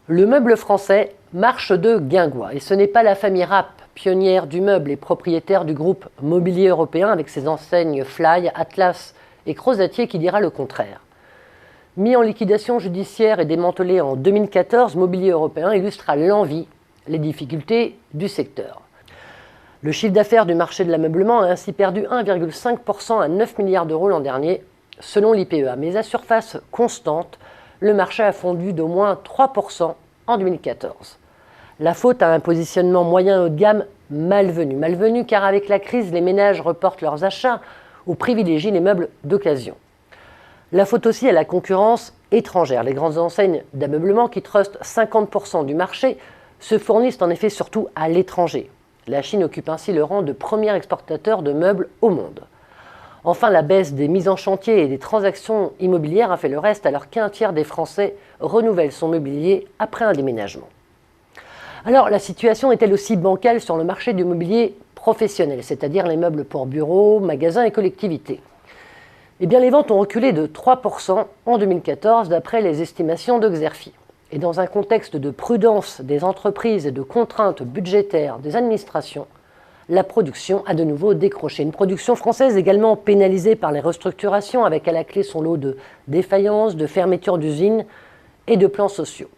Le meuble français marche de guingois et ce n'est pas la famille Rapp, pionnière du meuble et propriétaire du groupe Mobilier Européen avec ses enseignes Fly, Atlas et Crozatier qui dira le contraire. Mis en liquidation judiciaire et démantelé en 2014, Mobilier Européen illustre à l'envi les difficultés du secteur. Le chiffre d'affaires du marché de l'ameublement a ainsi perdu 1,5% à 9 milliards d'euros l'an dernier, selon l'IPEA. Mais à surface constante, le marché a fondu d'au moins 3% en 2014. La faute à un positionnement moyen haut de gamme malvenu. Malvenu car avec la crise, les ménages reportent leurs achats ou privilégient les meubles d'occasion. La faute aussi à la concurrence étrangère. Les grandes enseignes d'ameublement qui trustent 50% du marché se fournissent en effet surtout à l'étranger. La Chine occupe ainsi le rang de premier exportateur de meubles au monde. Enfin, la baisse des mises en chantier et des transactions immobilières a fait le reste alors qu'un tiers des Français renouvelle son mobilier après un déménagement. Alors, la situation est elle aussi bancale sur le marché du mobilier professionnel, c'est-à-dire les meubles pour bureaux, magasins et collectivités. Eh bien, les ventes ont reculé de 3% en 2014 d'après les estimations de Xerfi. Et dans un contexte de prudence des entreprises et de contraintes budgétaires des administrations, la production a de nouveau décroché. Une production française également pénalisée par les restructurations avec à la clé son lot de défaillances, de fermetures d'usines et de plans sociaux.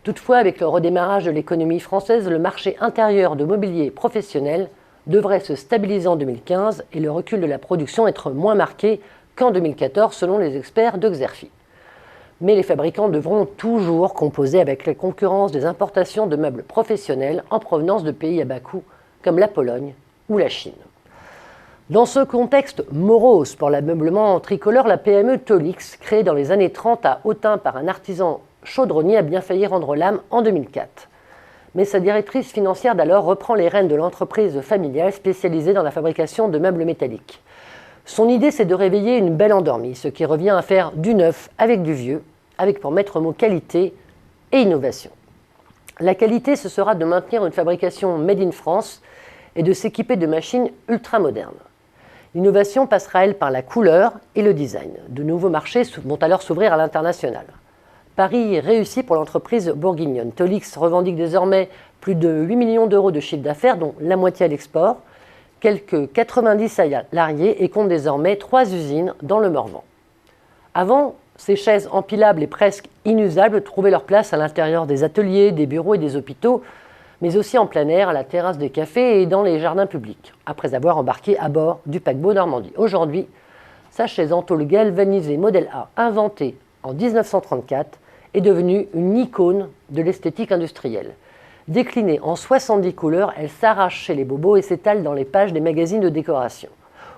Toutefois, avec le redémarrage de l'économie française, le marché intérieur de mobilier professionnel devrait se stabiliser en 2015 et le recul de la production être moins marqué qu'en 2014 selon les experts de Xerfi. Mais les fabricants devront toujours composer avec la concurrence des importations de meubles professionnels en provenance de pays à bas coût comme la Pologne ou la Chine. Dans ce contexte morose pour l'ameublement tricolore, la PME Tolix, créée dans les années 30 à Autun par un artisan chaudronnier, a bien failli rendre l'âme en 2004. Mais sa directrice financière d'alors reprend les rênes de l'entreprise familiale spécialisée dans la fabrication de meubles métalliques. Son idée, c'est de réveiller une belle endormie, ce qui revient à faire du neuf avec du vieux, avec pour maître mot qualité et innovation. La qualité, ce sera de maintenir une fabrication made in France et de s'équiper de machines ultra-modernes. L'innovation passera, elle, par la couleur et le design. De nouveaux marchés vont alors s'ouvrir à l'international. Pari réussi pour l'entreprise bourguignonne. Tolix revendique désormais plus de 8 millions d'euros de chiffre d'affaires, dont la moitié à l'export, quelques 90 salariés et compte désormais 3 usines dans le Morvan. Avant, ces chaises empilables et presque inusables trouvaient leur place à l'intérieur des ateliers, des bureaux et des hôpitaux, mais aussi en plein air, à la terrasse des cafés et dans les jardins publics, après avoir embarqué à bord du paquebot Normandie. Aujourd'hui, sa chaise en tôle galvanisée modèle A, inventée en 1934, est devenue une icône de l'esthétique industrielle. Déclinée en 70 couleurs, elle s'arrache chez les bobos et s'étale dans les pages des magazines de décoration.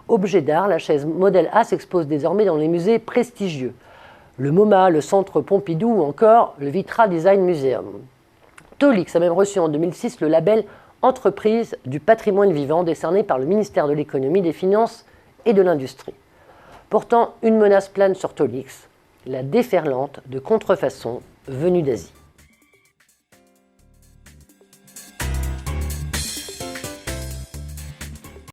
Objet d'art, la chaise modèle A s'expose désormais dans les musées prestigieux. Le MoMA, le Centre Pompidou ou encore le Vitra Design Museum. Tolix a même reçu en 2006 le label Entreprise du patrimoine vivant décerné par le ministère de l'Économie, des Finances et de l'Industrie. Pourtant, une menace plane sur Tolix, la déferlante de contrefaçons venues d'Asie.